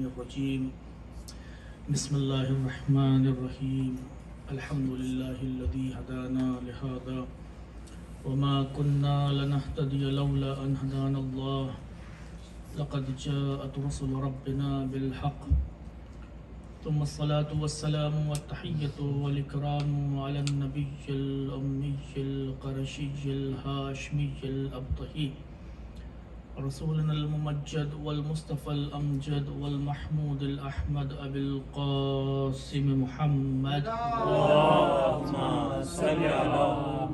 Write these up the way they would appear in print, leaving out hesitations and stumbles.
الرجيم بسم الله الرحمن الرحيم الحمد لله الذي هدانا لهذا وما كنا لنهتدي لولا أن هدانا الله لقد جاءت رسل ربنا بالحق ثم الصلاة والسلام والتحية والإكرام على النبي الأمي القرشي الهاشمي الأبطحي رسولنا الممجد والمصطفى الأمجد والمحمود الأحمد أبي القاسم محمد اللهم صل على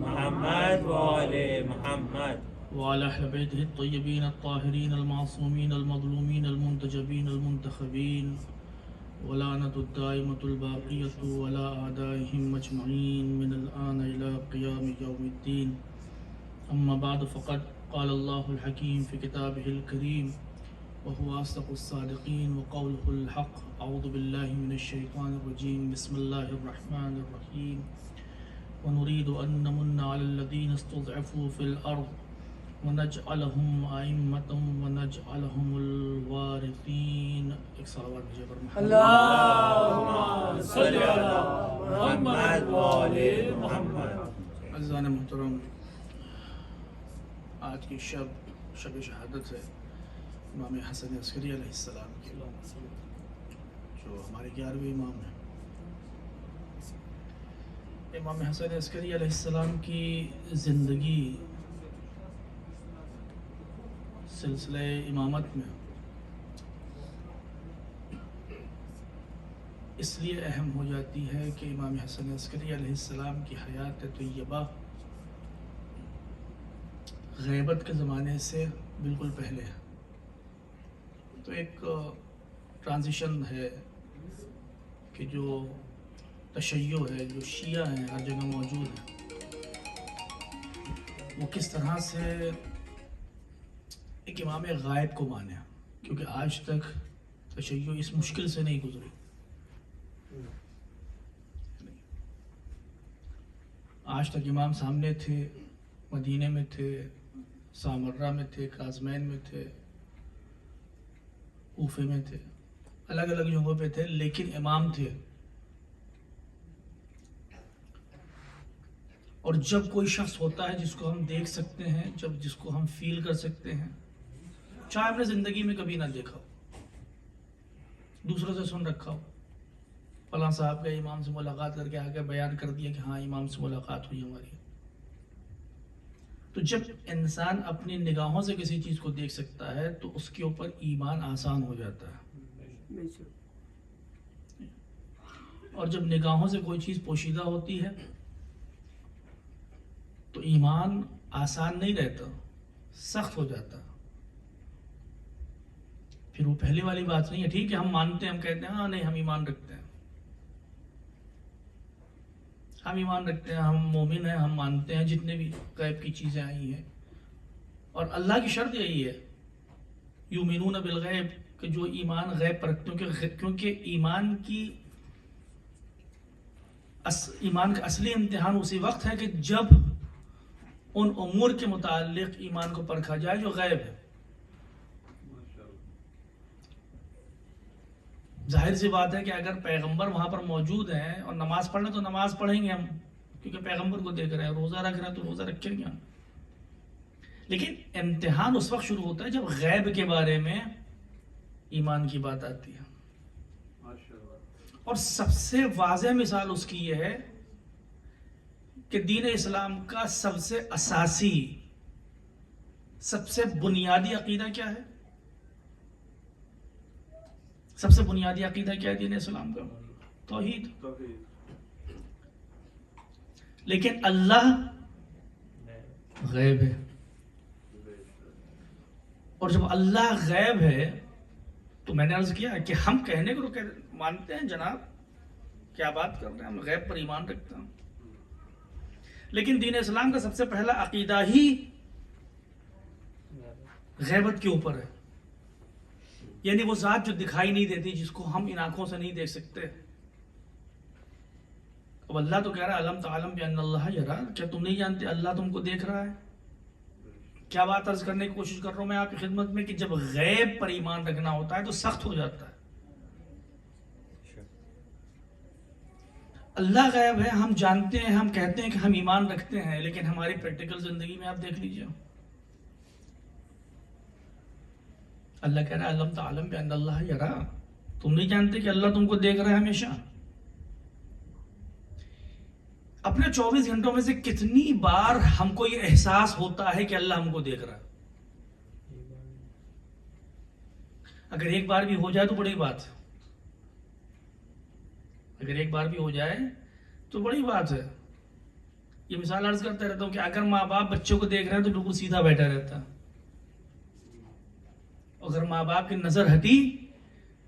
محمد وآل محمد وعلى أهل بيته الطيبين الطاهرين المعصومين المظلومين المنتجبين المنتخبين ولعنة الدائمة الباقية ولا أعدائهم أجمعين من الآن إلى قيام يوم الدين. أما بعد فقد قال الله الحكيم في كتابه الكريم وهو أصدق الصادقين وقوله الحق. أعوذ بالله من الشيطان الرجيم. بسم الله الرحمن الرحيم. ونريد أن نمن على الذين استضعفوا في الأرض ونجعلهم أئمة ونجعلهم الوارثين. ایک صلوات بھیجے پر محمد. اللهم صل على محمد وآل محمد. عزیزان محترم، آج کی شب شہادت ہے امام حسن عسکری علیہ السلام کی، جو ہمارے 11ویں امام ہیں. امام حسن عسکری علیہ السلام کی زندگی سلسلہ امامت میں اس لیے اہم ہو جاتی ہے کہ امام حسن عسکری علیہ السلام کی حیات طیبہ غیبت کے زمانے سے بالکل پہلے ہے. تو ایک ٹرانزیشن ہے کہ جو تشیع ہے، جو شیعہ ہیں ہر جگہ موجود ہیں، وہ کس طرح سے ایک امام غائب کو مانے، کیونکہ آج تک تشیع اس مشکل سے نہیں گزری. آج تک امام سامنے تھے، مدینے میں تھے، سامرہ میں تھے، کاظمین میں تھے، کوفے میں تھے، الگ الگ جگہوں پہ تھے، لیکن امام تھے. اور جب کوئی شخص ہوتا ہے جس کو ہم دیکھ سکتے ہیں، جس کو ہم فیل کر سکتے ہیں، چاہے اپنے زندگی میں کبھی نہ دیکھا ہو، دوسروں سے سن رکھا ہو، فلاں صاحب کا امام سے ملاقات کر کے آ کے بیان کر دیا کہ ہاں امام سے ملاقات ہوئی ہماری. تو جب انسان اپنی نگاہوں سے کسی چیز کو دیکھ سکتا ہے تو اس کے اوپر ایمان آسان ہو جاتا ہے. اور جب نگاہوں سے کوئی چیز پوشیدہ ہوتی ہے تو ایمان آسان نہیں رہتا، سخت ہو جاتا. پھر وہ پہلی والی بات نہیں ہے. ٹھیک ہے، ہم مانتے ہیں، ہم کہتے ہیں ہاں نہیں ہم ایمان رکھتے ہیں، ہم ایمان رکھتے ہیں، ہم مومن ہیں، ہم مانتے ہیں جتنے بھی غیب کی چیزیں آئی ہیں. اور اللہ کی شرط یہی ہے یؤمنون بالغیب، کہ جو ایمان غیب پر رکھتے ہیں، کیونکہ ایمان کا اصلی امتحان اسی وقت ہے کہ جب ان امور کے متعلق ایمان کو پرکھا جائے جو غیب ہے. ظاہر سی بات ہے کہ اگر پیغمبر وہاں پر موجود ہیں اور نماز پڑھنا تو نماز پڑھیں گے ہم، کیونکہ پیغمبر کو دیکھ رہے ہیں. روزہ رکھ رہے ہیں تو روزہ رکھیں گے ہم. لیکن امتحان اس وقت شروع ہوتا ہے جب غیب کے بارے میں ایمان کی بات آتی ہے. اور سب سے واضح مثال اس کی یہ ہے کہ دین اسلام کا سب سے اساسی، سب سے بنیادی عقیدہ کیا ہے؟ سب سے بنیادی عقیدہ کیا ہے دین اسلام کا؟ توحید. لیکن اللہ غیب ہے، اور جب اللہ غیب ہے تو میں نے عرض کیا کہ ہم کہنے کو تو مانتے ہیں جناب، کیا بات کر رہے ہیں، ہم غیب پر ایمان رکھتے ہیں. لیکن دین اسلام کا سب سے پہلا عقیدہ ہی غیبت کے اوپر ہے. یعنی وہ ذات جو دکھائی نہیں دیتی، جس کو ہم ان آنکھوں سے نہیں دیکھ سکتے. اب اللہ تو کہہ رہا ہے الم تعلم بان اللہ یرا، کیا تم نہیں جانتے اللہ تم کو دیکھ رہا ہے؟ کیا بات عرض کرنے کی کوشش کر رہا ہوں میں آپ کی خدمت میں کہ جب غیب پر ایمان رکھنا ہوتا ہے تو سخت ہو جاتا ہے. اللہ غیب ہے، ہم جانتے ہیں، ہم کہتے ہیں کہ ہم ایمان رکھتے ہیں، لیکن ہماری پریکٹیکل زندگی میں آپ دیکھ لیجئے، اللہ کہہ رہا ہے علم تعلم بان اللہ یرا، تم نہیں جانتے کہ اللہ تم کو دیکھ رہا ہے ہمیشہ؟ اپنے 24 گھنٹوں میں سے کتنی بار ہم کو یہ احساس ہوتا ہے کہ اللہ ہم کو دیکھ رہا ہے؟ اگر ایک بار بھی ہو جائے تو بڑی بات ہے، اگر ایک بار بھی ہو جائے تو بڑی بات ہے۔ یہ مثال عرض کرتا رہتا ہوں کہ اگر ماں باپ بچوں کو دیکھ رہے ہیں تو بالکل سیدھا بیٹھا رہتا ہے، اگر ماں باپ کی نظر ہٹی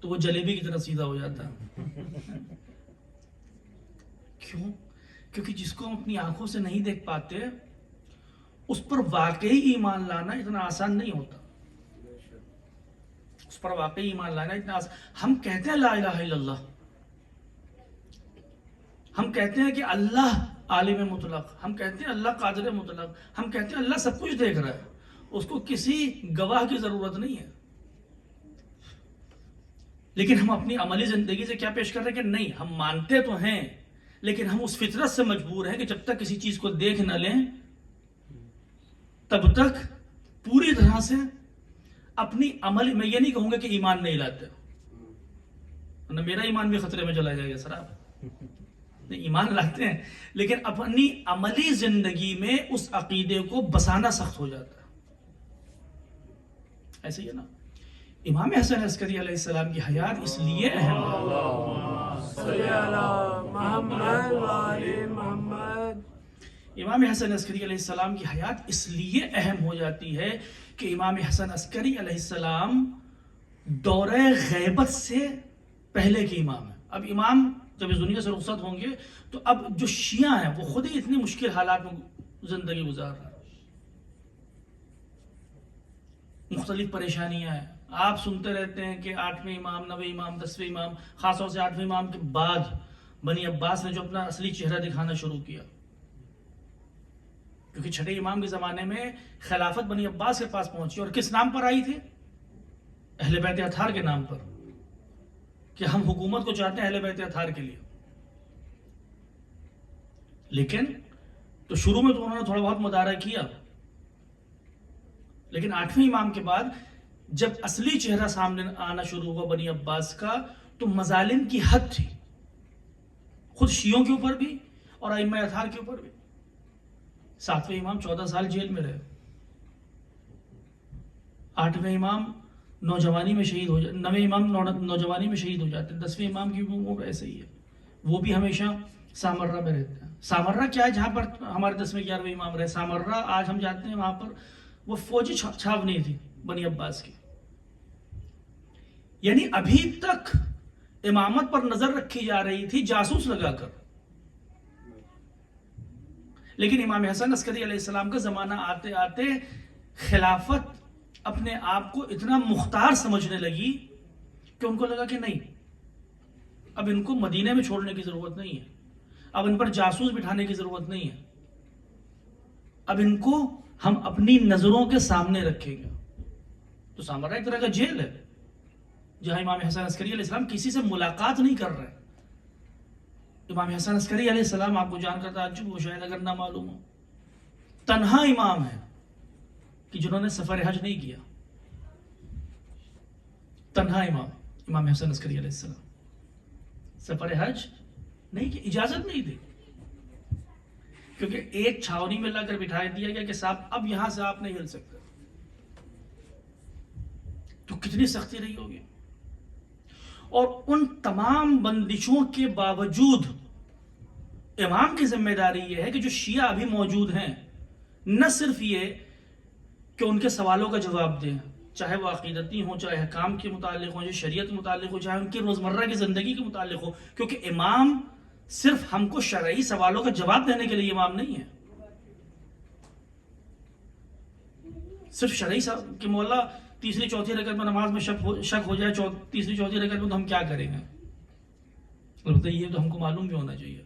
تو وہ جلیبی کی طرف سیدھا ہو جاتا ہے۔ کیوں؟ کیونکہ جس کو ہم اپنی آنکھوں سے نہیں دیکھ پاتے اس پر واقعی ایمان لانا اتنا آسان نہیں ہوتا، اس پر واقعی ایمان لانا اتنا آسان۔ ہم کہتے ہیں لا الہ الا اللہ، ہم کہتے ہیں کہ اللہ عالم مطلق، ہم کہتے ہیں اللہ قادر مطلق، ہم کہتے ہیں اللہ سب کچھ دیکھ رہا ہے، اس کو کسی گواہ کی ضرورت نہیں ہے، لیکن ہم اپنی عملی زندگی سے کیا پیش کر رہے ہیں کہ نہیں، ہم مانتے تو ہیں لیکن ہم اس فطرت سے مجبور ہیں کہ جب تک کسی چیز کو دیکھ نہ لیں تب تک پوری طرح سے اپنی عمل، میں یہ نہیں کہوں گا کہ ایمان نہیں لاتے، ورنہ میرا ایمان بھی خطرے میں چلا جائے گا سر، آپ نہیں، ایمان لاتے ہیں لیکن اپنی عملی زندگی میں اس عقیدے کو بسانا سخت ہو جاتا ہے۔ ایسے ہی ہے نا، امام حسن عسکری علیہ السلام کی حیات اس لیے اہم ہے، امام حسن عسکری علیہ السلام کی حیات اس لیے اہم ہو جاتی ہے کہ امام حسن عسکری علیہ السلام دورہ غیبت سے پہلے کے امام ہیں۔ اب امام جب اس دنیا سے رخصت ہوں گے تو اب جو شیعہ ہیں وہ خود ہی اتنی مشکل حالات میں زندگی گزار رہے ہیں، مختلف پریشانیاں ہیں، آپ سنتے رہتے ہیں کہ 8ویں امام، 9ویں امام، 10ویں امام، خاص طور سے 8ویں امام کے بعد بنی عباس نے جو اپنا اصلی چہرہ دکھانا شروع کیا، کیونکہ 6 امام کے زمانے میں خلافت بنی عباس کے پاس پہنچی، اور کس نام پر آئی تھی؟ اہل بیت اطہار کے نام پر، کہ ہم حکومت کو چاہتے ہیں اہل بیت اطہار کے لیے، لیکن تو شروع میں تو انہوں نے تھوڑا بہت مدارہ کیا، لیکن 8ویں امام کے بعد جب اصلی چہرہ سامنے آنا شروع ہوا بنی عباس کا تو مظالم کی حد تھی، خود شیعوں کے اوپر بھی اور ائمہ اطہار کے اوپر بھی۔ 7ویں امام 14 سال جیل میں رہے، 8ویں امام نوجوانی میں شہید ہو جاتے، 9ویں امام نوجوانی میں شہید ہو جاتے ہیں، 10ویں امام کی عمر ایسے ہی ہے، وہ بھی ہمیشہ سامرہ میں رہتے ہیں۔ سامرہ کیا ہے؟ جہاں پر ہمارے 10ویں 11ویں امام رہے، سامرہ آج ہم جاتے ہیں وہاں پر وہ فوجی چھاونی تھی بنی عباس کی، یعنی ابھی تک امامت پر نظر رکھی جا رہی تھی جاسوس لگا کر، لیکن امام حسن عسکری علیہ السلام کا زمانہ آتے آتے خلافت اپنے آپ کو اتنا مختار سمجھنے لگی کہ ان کو لگا کہ نہیں، اب ان کو مدینے میں چھوڑنے کی ضرورت نہیں ہے، اب ان پر جاسوس بٹھانے کی ضرورت نہیں ہے، اب ان کو ہم اپنی نظروں کے سامنے رکھیں گے۔ تو سامرہ ایک طرح کا جیل ہے جہاں امام حسن عسکری علیہ السلام کسی سے ملاقات نہیں کر رہے۔ امام حسن عسکری علیہ السلام آپ کو جان کر تعجب ہو شاید اگر نہ معلوم ہو، تنہا امام ہے کہ جنہوں نے سفر حج نہیں کیا، تنہا امام حسن عسکری علیہ السلام سفر حج نہیں کی، اجازت نہیں دی، کیونکہ ایک چھاونی میں لا کر بٹھا دیا گیا کہ صاحب اب یہاں سے آپ نہیں ہل سکتے۔ تو کتنی سختی رہی ہوگی، اور ان تمام بندشوں کے باوجود امام کی ذمہ داری یہ ہے کہ جو شیعہ ابھی موجود ہیں نہ صرف یہ کہ ان کے سوالوں کا جواب دیں، چاہے وہ عقیدتی ہوں، چاہے حکام کے متعلق ہوں، چاہے شریعت کے متعلق ہو، چاہے ان کی روزمرہ کی زندگی کے متعلق ہو، کیونکہ امام صرف ہم کو شرعی سوالوں کا جواب دینے کے لیے امام نہیں ہے، صرف شرعی کہ مولا تیسری چوتھی رکعت میں نماز میں شک ہو جائے، تیسری چوتھی رکعت میں تو ہم کیا کریں گے، البتہ یہ تو ہم کو معلوم بھی ہونا چاہیے،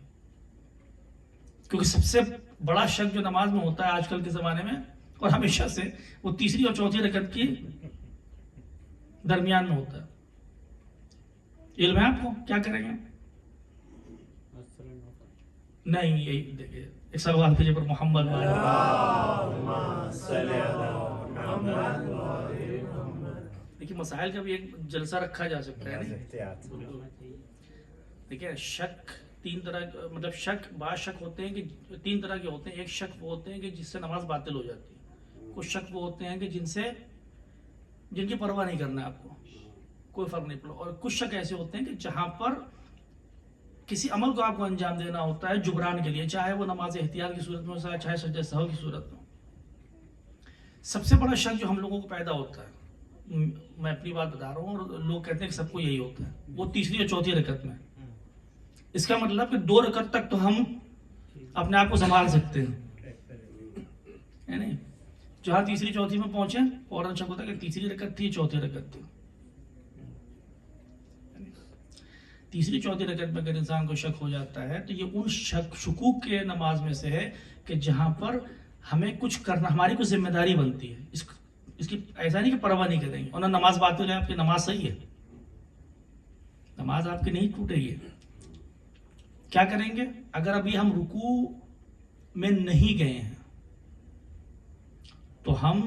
کیونکہ سب سے بڑا شک جو نماز میں ہوتا ہے آج کل کے زمانے میں اور ہمیشہ سے، وہ تیسری اور چوتھی رکعت کی درمیان میں ہوتا ہے۔ علم ہے آپ کو کیا کریں گے؟ نہیں یہی دیکھیے ایک سوال بھیجے پر محمد دیکھیے مسائل کا بھی ایک جلسہ رکھا جا سکتا ہے نہیں. دیکھیے شک تین طرح مطلب شک بعض شک ہوتے ہیں کہ تین طرح کے ہوتے ہیں. ایک شک وہ ہوتے ہیں کہ جس سے نماز باطل ہو جاتی ہے. کچھ شک وہ ہوتے ہیں کہ جن کی پرواہ نہیں کرنا ہے آپ کو, کوئی فرق نہیں پڑا. اور کچھ شک ایسے ہوتے ہیں کہ جہاں پر کسی عمل کو آپ کو انجام دینا ہوتا ہے جبران کے لیے, چاہے وہ نماز احتیاط کی صورت میں ہو چاہے سجدہ سہو کی صورت میں ہو. سب سے بڑا شک جو ہم لوگوں کو پیدا ہوتا ہے, میں اپنی بات بتا رہا ہوں اور لوگ کہتے ہیں کہ سب کو یہی ہوتا ہے, وہ تیسری اور چوتھی رکعت میں. اس کا مطلب کہ 2 رکعت تک تو ہم اپنے آپ کو سنبھال سکتے ہیں, ہے نہیں. جہاں تیسری چوتھی میں پہنچے فوراً شک ہوتا ہے کہ تیسری رکعت تھی چوتھی رکعت تھی. تیسری چوتھی رکعت میں اگر انسان کو شک ہو جاتا ہے تو یہ ان شکوک کے نماز میں سے ہے کہ جہاں پر ہمیں کچھ کرنا, ہماری کچھ ذمہ داری بنتی ہے. اس کی ایسا نہیں کہ پرواہ نہیں کریں گے اور نہ نماز باطل ہے, آپ کی نماز صحیح ہے, نماز آپ کی نہیں ٹوٹے گی. کیا کریں گے اگر ابھی ہم رکوع میں نہیں گئے ہیں تو ہم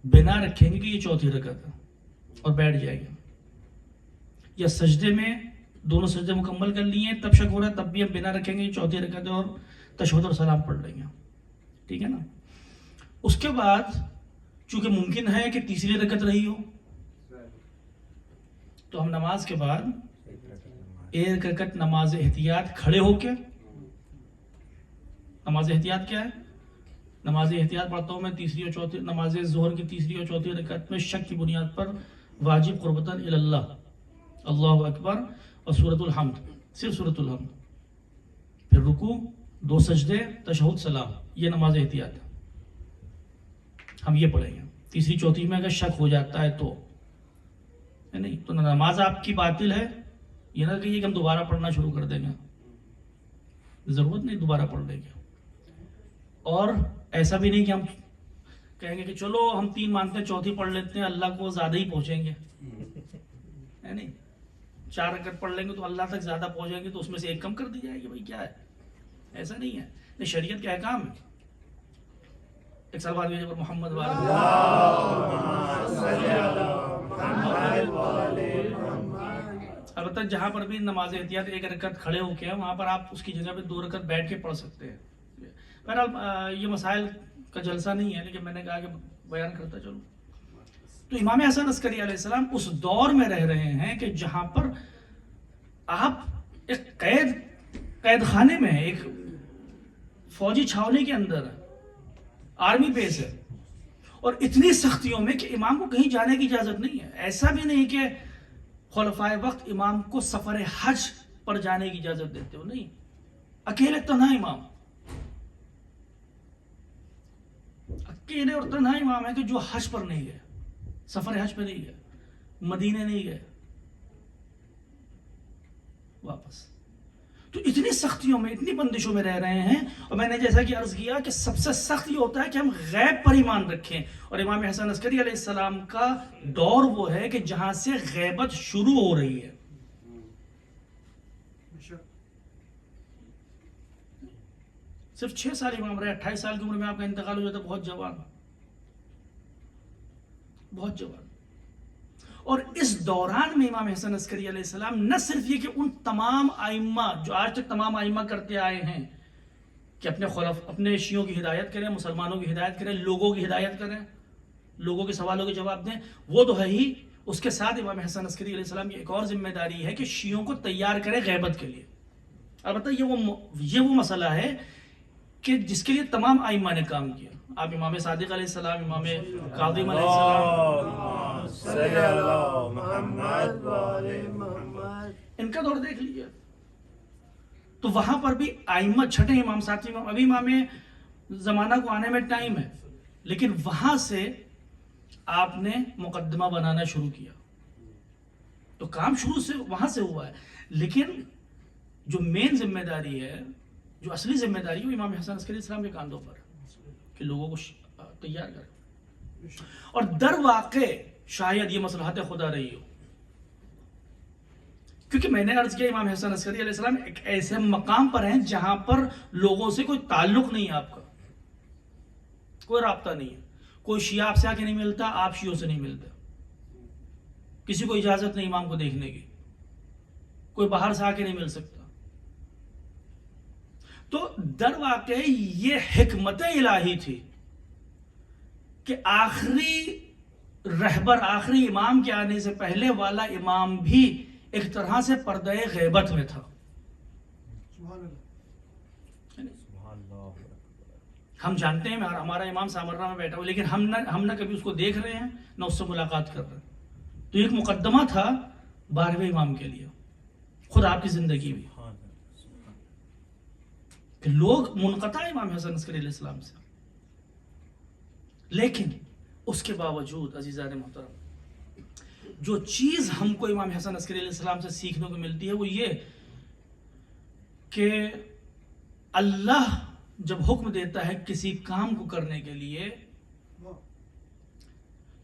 بنا رکھیں گے کہ یہ چوتھی رکعت ہے اور بیٹھ جائیں گے, یا سجدے میں دونوں سجدے مکمل کر لیے تب شک ہو رہا ہے تب بھی ہم بنا رکھیں گے یہ چوتھی رکعت ہے اور تشہد اور سلام پڑھ لیں گے. ٹھیک ہے نا. اس کے بعد چونکہ ممکن ہے کہ تیسری رکعت رہی ہو تو ہم نماز کے بعد 1 رکعت نماز احتیاط کھڑے ہو کے, نماز احتیاط کیا ہے, نماز احتیاط پڑھتا ہوں میں تیسری اور چوتھی نماز ظہر کی تیسری اور چوتھی رکعت میں شک کی بنیاد پر واجب قربتاً اللہ, اللہ اکبر اور سورۃ الحمد, صرف سورۃ الحمد, پھر رکوع 2 سجدے تشہد سلام, یہ نماز احتیاط ہم یہ پڑھیں گے. تیسری چوتھی میں اگر شک ہو جاتا ہے تو نہیں تو نماز آپ کی باطل ہے. یہ نہ کہیے کہ ہم دوبارہ پڑھنا شروع کر دیں گے, ضرورت نہیں دوبارہ پڑھ لیں گے. اور ایسا بھی نہیں کہ ہم کہیں گے کہ چلو ہم 3 مانتے ہیں چوتھی پڑھ لیتے ہیں اللہ کو زیادہ ہی پہنچیں گے, ہے نہیں. 4 رکعت پڑھ لیں گے تو اللہ تک زیادہ پہنچیں گے تو اس میں سے 1 کم کر دی جائے گی. بھائی کیا ہے, ایسا نہیں ہے. یہ شریعت کا احکام ہے. ایک سال بعد پر محمد البتہ جہاں پر بھی نماز احتیاط 1 رکعت کھڑے ہو کے وہاں پر آپ اس کی جگہ پہ 2 رکعت بیٹھ کے پڑھ سکتے ہیں. بہرحال یہ مسائل کا جلسہ نہیں ہے لیکن میں نے کہا کہ بیان کرتا چلوں. تو امام حسن عسکری علیہ السلام اس دور میں رہ رہے ہیں کہ جہاں پر آپ ایک قید خانے میں ہیں, ایک فوجی چھاونے کے اندر ہے, آرمی بیس ہے, اور اتنی سختیوں میں کہ امام کو کہیں جانے کی اجازت نہیں ہے. ایسا بھی نہیں کہ خلفائے وقت امام کو سفر حج پر جانے کی اجازت دیتے ہو, نہیں. اکیلے تنہا امام, اکیلے اور تنہا امام ہے کہ جو حج پر نہیں گئے, سفر حج پہ نہیں گئے, مدینے نہیں گئے واپس. تو اتنی سختیوں میں اتنی بندشوں میں رہ رہے ہیں. اور میں نے جیسا کہ عرض کیا کہ سب سے سخت یہ ہوتا ہے کہ ہم غیب پر ایمان رکھیں, اور امام حسن عسکری علیہ السلام کا دور وہ ہے کہ جہاں سے غیبت شروع ہو رہی ہے. صرف 6 سال امام رہے, 28 سال کی عمر میں آپ کا انتقال ہو جاتا, بہت جوان. اور اس دوران میں امام حسن عسکری علیہ السلام نہ صرف یہ کہ ان تمام ائمہ جو آج تک تمام ائمہ کرتے آئے ہیں کہ اپنے شیعوں کی ہدایت کریں, مسلمانوں کی ہدایت کریں, لوگوں کی ہدایت کریں, لوگوں کے سوالوں کے جواب دیں, وہ تو ہے ہی. اس کے ساتھ امام حسن عسکری علیہ السلام کی ایک اور ذمہ داری ہے کہ شیعوں کو تیار کرے غیبت کے لیے. البتہ یہ وہ مسئلہ ہے کہ جس کے لیے تمام ائمہ نے کام کیا. آپ امام صادق علیہ السلام, امام کاظم علیہ السلام, ان کا دور دیکھ لیجیے. تو وہاں پر بھی ائمہ, 6 امام, 7 امام, ابھی امام زمانہ کو آنے میں ٹائم ہے, لیکن وہاں سے آپ نے مقدمہ بنانا شروع کیا. تو کام شروع سے وہاں سے ہوا ہے, لیکن جو مین ذمہ داری ہے, جو اصلی ذمہ داری ہے, وہ امام حسن عسکری السلام کے کاندھوں پر کہ لوگوں کو تیار کریں. اور در واقع شاید یہ مصلحت خدا رہی ہو کیونکہ میں نے عرض کیا امام حسن عسکری علیہ السلام ایک ایسے مقام پر ہیں جہاں پر لوگوں سے کوئی تعلق نہیں ہے، آپ کا کوئی رابطہ نہیں ہے، کوئی شیعہ آپ سے آ کے نہیں ملتا، آپ شیعوں سے نہیں ملتا، کسی کو اجازت نہیں امام کو دیکھنے کی، کوئی باہر سے آ کے نہیں مل سکتا. تو در واقع یہ حکمت الہی تھی کہ آخری رہبر، آخری امام کے آنے سے پہلے والا امام بھی ایک طرح سے پردہ غیبت میں تھا. ہم جانتے ہیں ہمارا امام سامرہ میں بیٹھا ہوا، لیکن ہم نہ کبھی اس کو دیکھ رہے ہیں نہ اس سے ملاقات کر رہے ہیں. تو ایک مقدمہ تھا 12ویں امام کے لیے، خود آپ کی زندگی بھی، کہ لوگ منقطع امام حسن عسکری علیہ السلام سے. لیکن اس کے باوجود عزیزان محترم، جو چیز ہم کو امام حسن عسکری علیہ السلام سے سیکھنے کو ملتی ہے وہ یہ کہ اللہ جب حکم دیتا ہے کسی کام کو کرنے کے لیے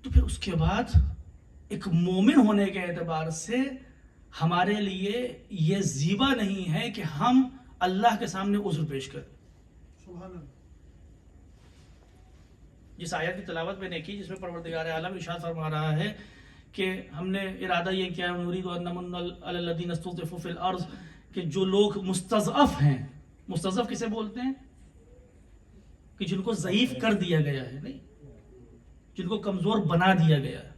تو پھر اس کے بعد ایک مومن ہونے کے اعتبار سے ہمارے لیے یہ زیبا نہیں ہے کہ ہم اللہ کے سامنے عذر پیش کریں. سبحان اللہ. جس آیت کی تلاوت میں نے کی جس میں پروردگار عالم ارشاد فرما رہا ہے کہ ہم نے ارادہ یہ کیا نرید ان نمن علی الذین استضعفوا فی الارض، کہ جو لوگ مستضعف ہیں، مستضعف کسے بولتے ہیں؟ کہ جن کو ضعیف کر دیا گیا ہے، نہیں، جن کو کمزور بنا دیا گیا ہے.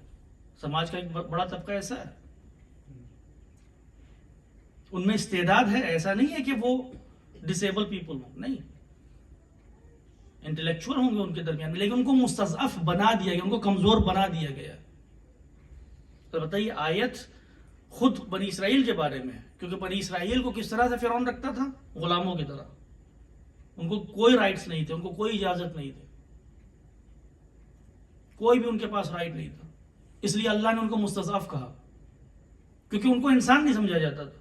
سماج کا ایک بڑا طبقہ ایسا ہے، ان میں استعداد ہے، ایسا نہیں ہے کہ وہ ڈسیبل پیپل ہوں، نہیں، انٹلیکچوئل ہوں گے ان کے درمیان میں، لیکن ان کو مستضعف بنا دیا گیا، ان کو کمزور بنا دیا گیا. تو بتائیے آیت خود بنی اسرائیل کے بارے میں، کیونکہ بنی اسرائیل کو کس طرح سے فرعون رکھتا تھا؟ غلاموں کی طرح. ان کو کوئی رائٹس نہیں تھے، ان کو کوئی اجازت نہیں تھی، کوئی بھی ان کے پاس رائٹ نہیں تھا. اس لیے اللہ نے ان کو مستضعف کہا، کیونکہ ان کو انسان نہیں سمجھا جاتا تھا.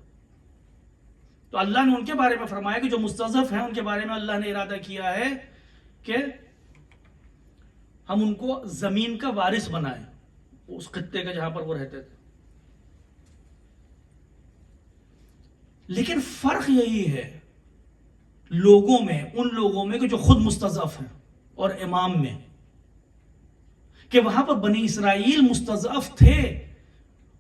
تو اللہ نے ان کے بارے میں فرمایا کہ جو مستضعف ہیں ان کے بارے میں اللہ نے ارادہ کیا ہے کہ ہم ان کو زمین کا وارث بنائیں، اس خطے کا جہاں پر وہ رہتے تھے. لیکن فرق یہی ہے لوگوں میں، ان لوگوں میں کہ جو خود مستضعف ہیں، اور امام میں، کہ وہاں پر بنی اسرائیل مستضعف تھے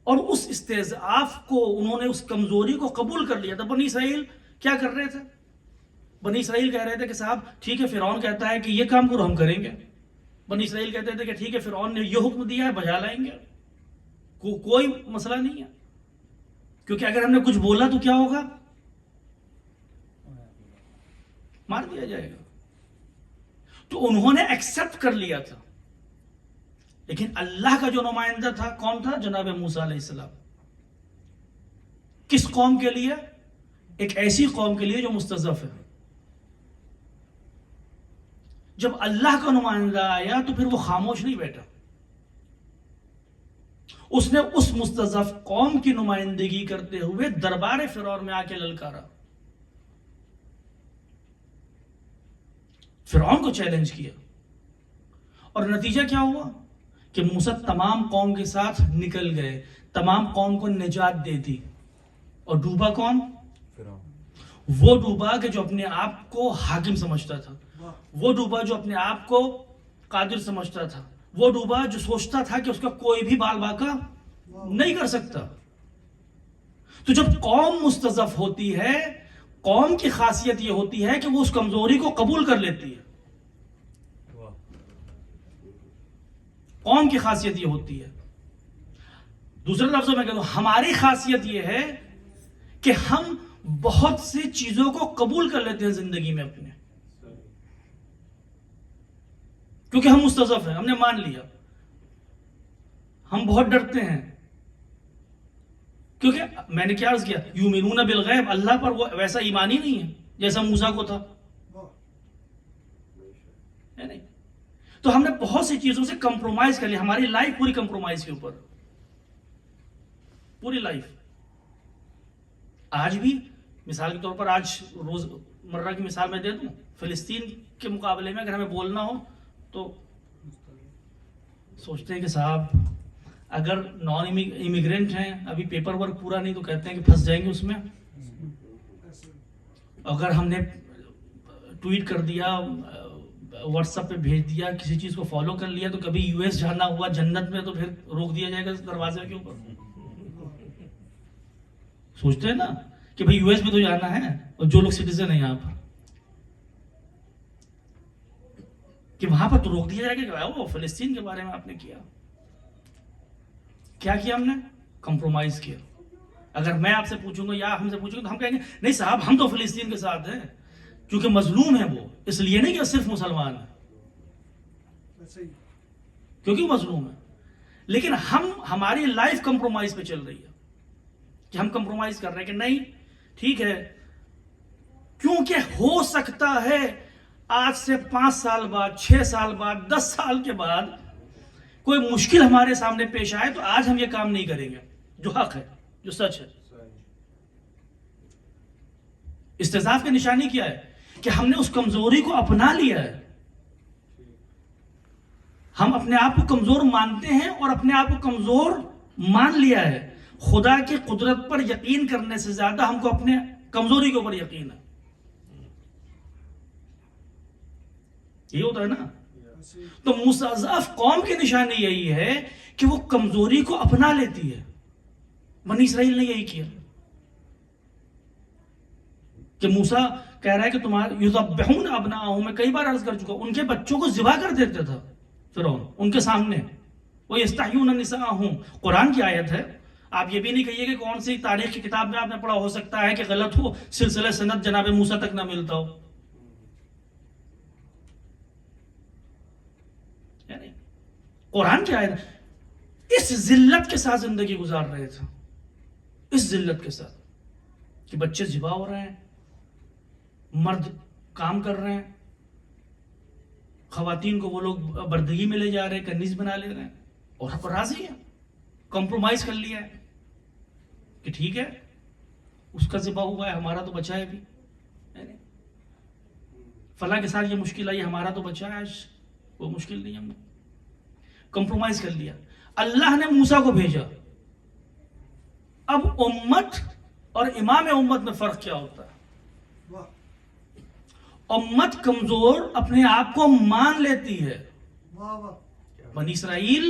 اور اس استضعاف کو انہوں نے، اس کمزوری کو قبول کر لیا تھا. بنی اسرائیل کیا کر رہے تھے؟ بنی اسرائیل کہہ رہے تھے کہ صاحب ٹھیک ہے فرعون کہتا ہے کہ یہ کام کرو، ہم کریں گے. بنی اسرائیل کہتے تھے کہ ٹھیک ہے فرعون نے یہ حکم دیا ہے، بجا لائیں گے، کوئی مسئلہ نہیں ہے، کیونکہ اگر ہم نے کچھ بولا تو کیا ہوگا؟ مار دیا جائے گا. تو انہوں نے ایکسپٹ کر لیا تھا. لیکن اللہ کا جو نمائندہ تھا کون تھا؟ جناب موسیٰ علیہ السلام. کس قوم کے لیے؟ ایک ایسی قوم کے لیے جو مستضعف ہے. جب اللہ کا نمائندہ آیا تو پھر وہ خاموش نہیں بیٹھا، اس نے اس مستضعف قوم کی نمائندگی کرتے ہوئے دربار فرعون میں آ کے للکارا، فرعون کو چیلنج کیا. اور نتیجہ کیا ہوا کہ موسیٰ تمام قوم کے ساتھ نکل گئے، تمام قوم کو نجات دے دی. اور ڈوبا کون؟ وہ ڈوبا کہ جو اپنے آپ کو حاکم سمجھتا تھا، وہ ڈوبا جو اپنے آپ کو قادر سمجھتا تھا، وہ ڈوبا جو سوچتا تھا کہ اس کا کوئی بھی بال باقا نہیں کر سکتا. تو جب قوم مستضعف ہوتی ہے، قوم کی خاصیت یہ ہوتی ہے کہ وہ اس کمزوری کو قبول کر لیتی ہے. قوم کی خاصیت یہ ہوتی ہے. دوسرے لفظوں میں کہوں، ہماری خاصیت یہ ہے کہ ہم بہت سی چیزوں کو قبول کر لیتے ہیں زندگی میں اپنے، کیونکہ ہم مستضعف ہیں، ہم نے مان لیا. ہم بہت ڈرتے ہیں، کیونکہ میں نے کیا عرض کیا، یؤمنون بالغیب، اللہ پر وہ ویسا ایمان ہی نہیں ہے جیسا موسیٰ کو تھا، ہے نہیں. تو ہم نے بہت سی چیزوں سے کمپرومائز کر لیا. ہماری لائف پوری کمپرومائز کے اوپر، پوری لائف. آج بھی مثال کے طور پر، آج روز مرہ کی مثال میں دے دوں، فلسطین کے مقابلے میں اگر ہمیں بولنا ہو تو سوچتے ہیں کہ صاحب اگر نان امیگرینٹ ہیں, ابھی پیپر ورک پورا نہیں تو کہتے ہیں کہ پھنس جائیں گے اس میں. اگر ہم نے ٹویٹ کر دیا, واٹس ایپ پہ بھیج دیا, کسی چیز کو فالو کر لیا, تو کبھی یو ایس جانا ہوا جنت میں تو پھر روک دیا جائے گا دروازے کے اوپر. سوچتے ہیں نا کہ بھئی یو ایس میں تو جانا ہے, اور جو لوگ سٹیزن ہیں یہاں پر, کہ وہاں پر تو روک دیا جائے گا کہ وہ فلسطین کے بارے میں آپ نے کیا کیا ہم نے کمپرومائز کیا. اگر میں آپ سے پوچھوں گا یا ہم سے پوچھوں گا تو ہم کہیں گے نہیں صاحب ہم تو فلسطین کے ساتھ ہیں, کیونکہ مظلوم ہے وہ, اس لیے نہیں کہ صرف مسلمان ہے, کیونکہ مظلوم ہے. لیکن ہماری لائف کمپرومائز پہ چل رہی ہے, کہ ہم کمپرومائز کر رہے ہیں کہ نہیں ٹھیک ہے, کیونکہ ہو سکتا ہے آج سے 5 سال بعد, 6 سال بعد, 10 سال کے بعد کوئی مشکل ہمارے سامنے پیش آئے, تو آج ہم یہ کام نہیں کریں گے جو حق ہے, جو سچ ہے. استضعاف کی نشانی کیا ہے؟ کہ ہم نے اس کمزوری کو اپنا لیا ہے. ہم اپنے آپ کو کمزور مانتے ہیں اور اپنے آپ کو کمزور مان لیا ہے. خدا کی قدرت پر یقین کرنے سے زیادہ ہم کو اپنے کمزوری کے اوپر یقین ہے. یہ ہوتا ہے نا. تو مستضعف قوم کی نشانی یہی ہے کہ وہ کمزوری کو اپنا لیتی ہے. بنی اسرائیل نے یہی کیا کہ موسیٰ کہہ رہا ہے کہ تمہارے یذبحون ابناءہم, میں کئی بار عرض کر چکا, ان کے بچوں کو ذبح کر دیتا تھا فرعون ان کے سامنے. وَيَسْتَحْيُونَ نِسَاءَهُمْ, قرآن کی آیت ہے. آپ یہ بھی نہیں کہیے کہ کون سی تاریخ کی کتاب میں آپ نے پڑھا, ہو سکتا ہے کہ غلط ہو, سلسلہ سند جناب موسیٰ تک نہ ملتا ہو. یعنی قرآن کی آیت, اس ذلت کے ساتھ زندگی گزار رہے تھے, اس ذلت کے ساتھ کہ بچے ذبح ہو رہے ہیں, مرد کام کر رہے ہیں, خواتین کو وہ لوگ بردگی میں لے جا رہے ہیں, کنیز بنا لے رہے ہیں, اور ہم راضی ہیں, کمپرومائز کر لیا ہے کہ ٹھیک ہے اس کا ذبح ہوا ہے, ہمارا تو بچا ہے ابھی, فلاں کے ساتھ یہ مشکل آئی, ہمارا تو بچا ہے, آج وہ مشکل نہیں, ہم نے کمپرومائز کر لیا. اللہ نے موسیٰ کو بھیجا. اب امت اور امام امت میں فرق کیا ہوتا ہے؟ امت کمزور اپنے آپ کو مان لیتی ہے. بنی اسرائیل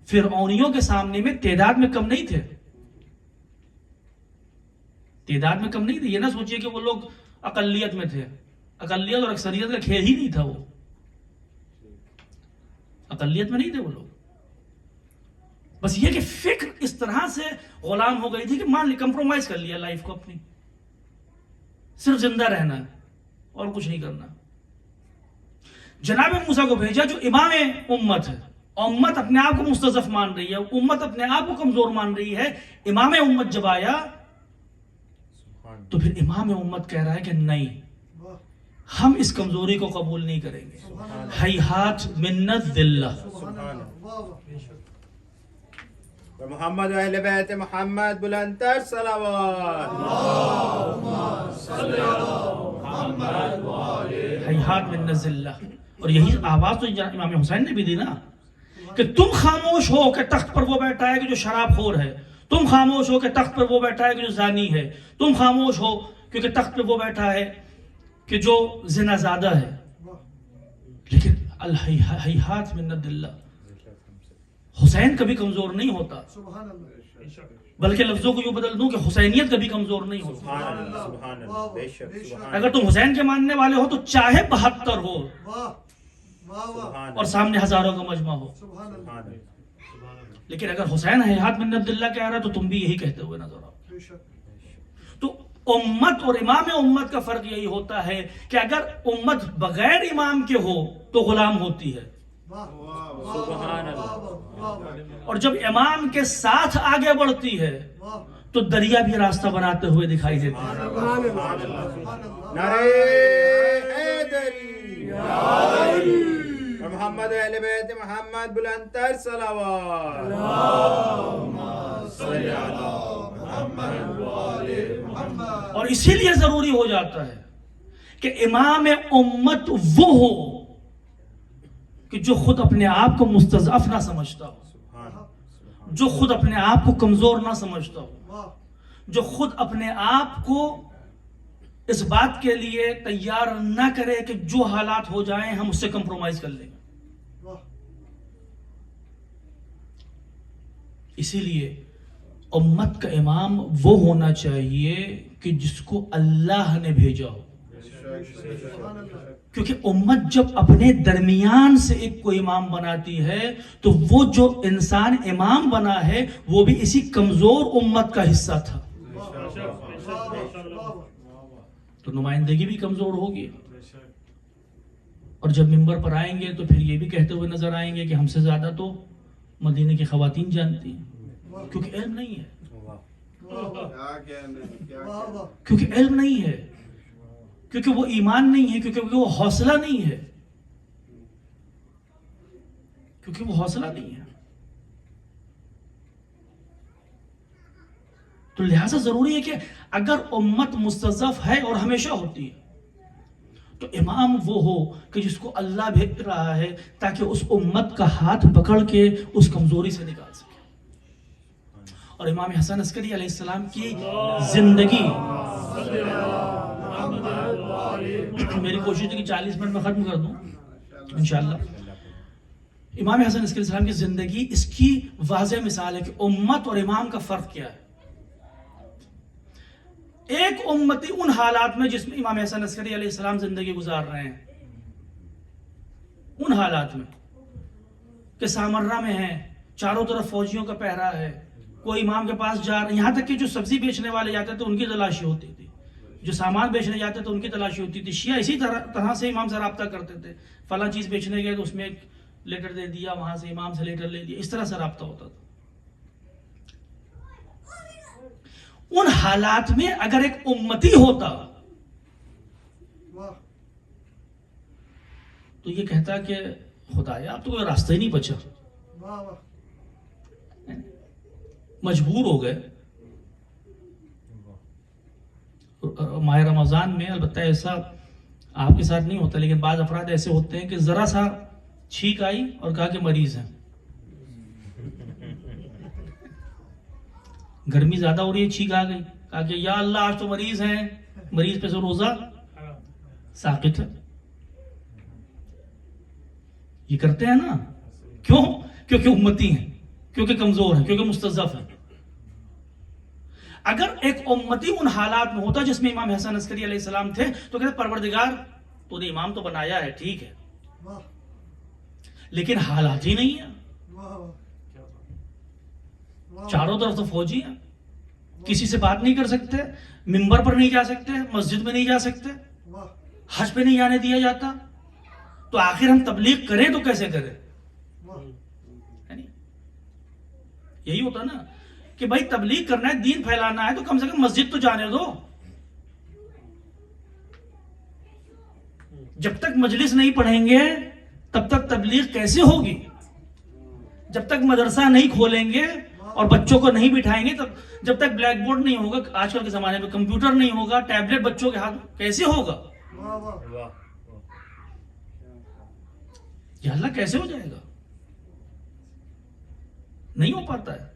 فرعونیوں کے سامنے میں تعداد میں کم نہیں تھے, تعداد میں کم نہیں تھے. یہ نہ سوچئے کہ وہ لوگ اقلیت میں تھے, اقلیت اور اکثریت کا کھیل ہی نہیں تھا. وہ اقلیت میں نہیں تھے وہ لوگ, بس یہ کہ فکر اس طرح سے غلام ہو گئی تھی کہ مان لی, کمپرومائز کر لیا لائف کو اپنی, صرف زندہ رہنا ہے اور کچھ نہیں کرنا. جناب موسیٰ کو بھیجا جو امام امت ہے. امت اپنے آپ کو مستضعف مان رہی ہے, امت اپنے آپ کو کمزور مان رہی ہے. امام امت جب آیا تو پھر امام امت کہہ رہا ہے کہ نہیں, ہم اس کمزوری کو قبول نہیں کریں گے. ہیہات من الذلہ. محمد و اہل بیت محمد بلندتر صلوات. ہیہات من الذلہ. اور یہی آواز تو امام حسین نے بھی دی نا, کہ تم خاموش ہو کہ تخت پر وہ بیٹھا ہے کہ جو شراب خور ہے, تم خاموش ہو کہ تخت پر وہ بیٹھا ہے کہ جو زانی ہے, تم خاموش ہو کیونکہ تخت پہ وہ بیٹھا ہے کہ جو زنا زادہ ہے. لیکن الہیہات من الذلہ, حسین کبھی کمزور نہیں ہوتا, بلکہ لفظوں کو یوں بدل دوں کہ حسینیت کبھی کمزور نہیں ہوتی. اگر تم حسین کے ماننے والے ہو تو چاہے 72 ہو اور سامنے ہزاروں کا مجمع ہو, لیکن اگر حسین ہیہات من الذلہ کہہ رہا تو تم بھی یہی کہتے ہوئے نظر آؤ. تو امت اور امام امت کا فرق یہی ہوتا ہے کہ اگر امت بغیر امام کے ہو تو غلام ہوتی ہے, اور جب امام کے ساتھ آگے بڑھتی ہے تو دریا بھی راستہ بناتے ہوئے دکھائی دیتے ہیں. نعرہ حیدری, محمد اہل بیت محمد بلندتر صلوات. اور اسی لیے ضروری ہو جاتا ہے کہ امام امت وہ ہو کہ جو خود اپنے آپ کو مستضعف نہ سمجھتا ہو, جو خود اپنے آپ کو کمزور نہ سمجھتا ہو، جو خود اپنے آپ کو اس بات کے لیے تیار نہ کرے کہ جو حالات ہو جائیں ہم اس سے کمپرومائز کر لیں گے. اسی لیے امت کا امام وہ ہونا چاہیے کہ جس کو اللہ نے بھیجا ہو. کیونکہ امت جب اپنے درمیان سے ایک کو امام بناتی ہے تو وہ جو انسان امام بنا ہے وہ بھی اسی کمزور امت کا حصہ تھا، تو نمائندگی بھی کمزور ہوگی. اور جب ممبر پر آئیں گے تو پھر یہ بھی کہتے ہوئے نظر آئیں گے کہ ہم سے زیادہ تو مدینے کی خواتین جانتی ہیں، کیونکہ علم نہیں ہے. کیونکہ علم نہیں ہے، کیونکہ وہ ایمان نہیں ہے، کیونکہ وہ حوصلہ نہیں ہے، کیونکہ وہ حوصلہ نہیں ہے. تو لہٰذا ضروری ہے کہ اگر امت مستضعف ہے اور ہمیشہ ہوتی ہے تو امام وہ ہو کہ جس کو اللہ بھیج رہا ہے تاکہ اس امت کا ہاتھ پکڑ کے اس کمزوری سے نکال سکے. اور امام حسن عسکری علیہ السلام کی زندگی، میری کوشش ہے کہ 40 منٹ میں ختم کر دوں انشاءاللہ. امام حسن عسکری علیہ السلام کی زندگی اس کی واضح مثال ہے کہ امت اور امام کا فرق کیا ہے. ایک امتی ان حالات میں جس میں امام حسن عسکری علیہ السلام زندگی گزار رہے ہیں، ان حالات میں کہ سامرہ میں ہیں، چاروں طرف فوجیوں کا پہرا ہے، کوئی امام کے پاس جا رہا ہے، یہاں تک کہ جو سبزی بیچنے والے جاتے تھے ان کی تلاشی ہوتی تھی، جو سامان بیچنے جاتے تھے ان کی تلاشی ہوتی تھی. شیعہ اسی طرح سے امام سے رابطہ کرتے تھے، فلاں چیز بیچنے گئے تو اس میں ایک لیٹر دے دیا، وہاں سے امام سے لیٹر لے لیا، اس طرح سے رابطہ ہوتا تھا. ان حالات میں اگر ایک امتی ہوتا تو یہ کہتا کہ خدایا اب تو کوئی راستہ ہی نہیں بچا، مجبور ہو گئے. ماہ رمضان میں البتہ ایسا آپ کے ساتھ نہیں ہوتا، لیکن بعض افراد ایسے ہوتے ہیں کہ ذرا سا چھینک آئی اور کہا کہ مریض ہیں، گرمی زیادہ ہو رہی ہے، چھینک آ گئی، کہا کہ یا اللہ آج تو مریض ہیں، مریض پہ سے روزہ ساقط ہے. یہ کرتے ہیں نا، کیوں؟ کیونکہ امتی ہیں، کیونکہ کمزور ہیں، کیونکہ مستضعف ہیں. اگر ایک امتی ان حالات میں ہوتا جس میں امام حسن عسکری علیہ السلام تھے تو کہتے پروردگار تو نے امام تو بنایا ہے، ٹھیک ہے، لیکن حالات ہی نہیں ہیں. چاروں طرف تو فوجی ہیں، کسی سے بات نہیں کر سکتے، ممبر پر نہیں جا سکتے، مسجد میں نہیں جا سکتے، حج پہ نہیں جانے دیا جاتا، تو آخر ہم تبلیغ کریں تو کیسے کریں؟ یہی ہوتا نا کہ بھائی تبلیغ کرنا ہے، دین پھیلانا ہے تو کم سے کم مسجد تو جانے دو. جب تک مجلس نہیں پڑھیں گے تب تک تبلیغ کیسے ہوگی؟ جب تک مدرسہ نہیں کھولیں گے اور بچوں کو نہیں بٹھائیں گے، تب جب تک بلیک بورڈ نہیں ہوگا، آج کل کے زمانے میں کمپیوٹر نہیں ہوگا، ٹیبلٹ بچوں کے ہاتھ، کیسے ہوگا؟ یا اللہ کیسے ہو جائے گا؟ نہیں ہو پاتا ہے.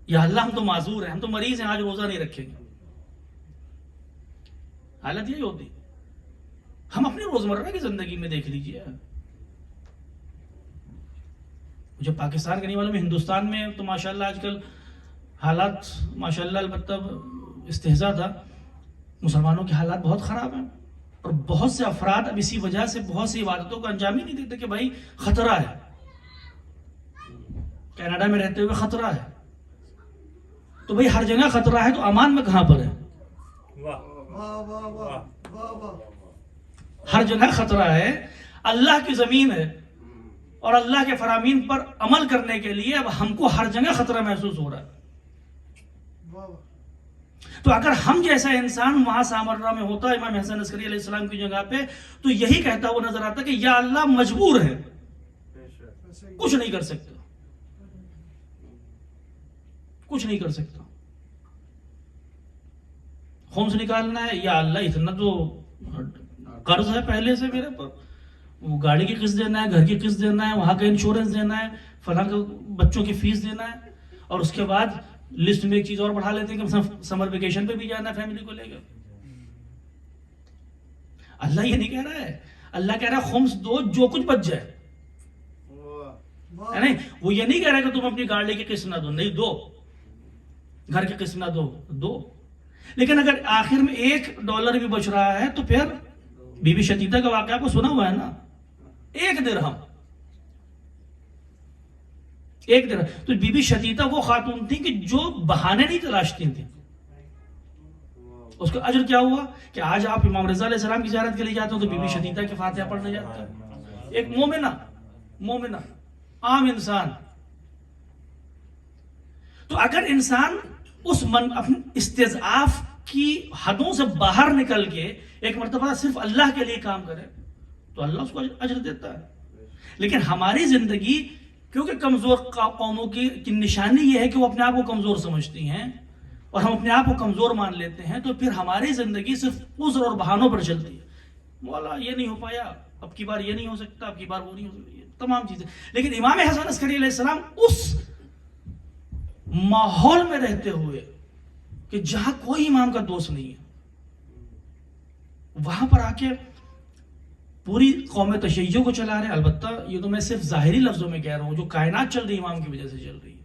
یا اللہ ہم تو معذور ہیں، ہم تو مریض ہیں، آج روزہ نہیں رکھیں گے. حالت یہی ہوتی. ہم اپنی روزمرہ کی زندگی میں دیکھ لیجئے، جو پاکستان کے نہیں معلوم، ہندوستان میں تو ماشاءاللہ آج کل حالات ماشاءاللہ البتہ استہزاء تھا، مسلمانوں کے حالات بہت خراب ہیں. اور بہت سے افراد اب اسی وجہ سے بہت سی عبادتوں کو انجام ہی نہیں دیتے کہ بھائی خطرہ ہے، کینیڈا میں رہتے ہوئے خطرہ ہے. تو بھائی ہر جگہ خطرہ ہے تو امان میں کہاں پر ہے؟ ہر جگہ خطرہ ہے، اللہ کی زمین ہے اور اللہ کے فرامین پر عمل کرنے کے لیے اب ہم کو ہر جگہ خطرہ محسوس ہو رہا ہے. تو اگر ہم جیسا انسان وہاں سامرہ میں ہوتا امام حسن عسکری علیہ السلام کی جگہ پہ تو یہی کہتا ہوا نظر آتا کہ یا اللہ مجبور ہے، کچھ نہیں کر سکتا، کچھ نہیں کر سکتا. خمس نکالنا ہے، یا اللہ اتنا تو قرض ہے پہلے سے میرے پر، وہ گاڑی کی قسط دینا ہے، گھر کی قسط دینا ہے، وہاں کا انشورنس دینا ہے، فلاں بچوں کی فیس دینا ہے. اور اس کے بعد لسٹ میں ایک چیز اور بڑھا لیتے ہیں کہ سمر ویکیشن پہ بھی جانا ہے فیملی کو لے کر. اللہ یہ نہیں کہہ رہا ہے. اللہ کہہ رہا ہے خمس دو جو کچھ بچ جائے. نہیں, وہ یہ نہیں کہہ رہا کہ تم اپنی گاڑی کی قسط نہ دو, نہیں دو, گھر کی قسط نہ دو. لیکن اگر آخر میں $1 بھی بچ رہا ہے تو پھر بی بی شتیتہ کا واقعہ آپ کو سنا ہوا ہے نا, 1 درہم. تو بی بی شتیتہ وہ خاتون تھی کہ جو بہانے نہیں تلاشتی تھی. اس کا اجر کیا ہوا کہ آج آپ امام رضا علیہ السلام کی زیارت کے لیے جاتے ہو تو بی بی شتیتہ کی فاتحہ پڑھنے جاتے ہیں. ایک مومنہ عام انسان. تو اگر انسان اس اپنے استضعاف کی حدوں سے باہر نکل کے ایک مرتبہ صرف اللہ کے لیے کام کرے تو اللہ اس کو اجر دیتا ہے. لیکن ہماری زندگی کیونکہ کمزور قوموں کی نشانی یہ ہے کہ وہ اپنے آپ کو کمزور سمجھتی ہیں اور ہم اپنے آپ کو کمزور مان لیتے ہیں, تو پھر ہماری زندگی صرف عذر اور بہانوں پر چلتی ہے. مولا یہ نہیں ہو پایا, اب کی بار یہ نہیں ہو سکتا, اب کی بار وہ نہیں ہو سکتی, تمام چیزیں. لیکن امام حسن عسکری علیہ السلام اس ماحول میں رہتے ہوئے کہ جہاں کوئی امام کا دوست نہیں ہے, وہاں پر آ کے پوری قوم تشیع کو چلا رہے ہیں. البتہ یہ تو میں صرف ظاہری لفظوں میں کہہ رہا ہوں, جو کائنات چل رہی ہے امام کی وجہ سے چل رہی ہے.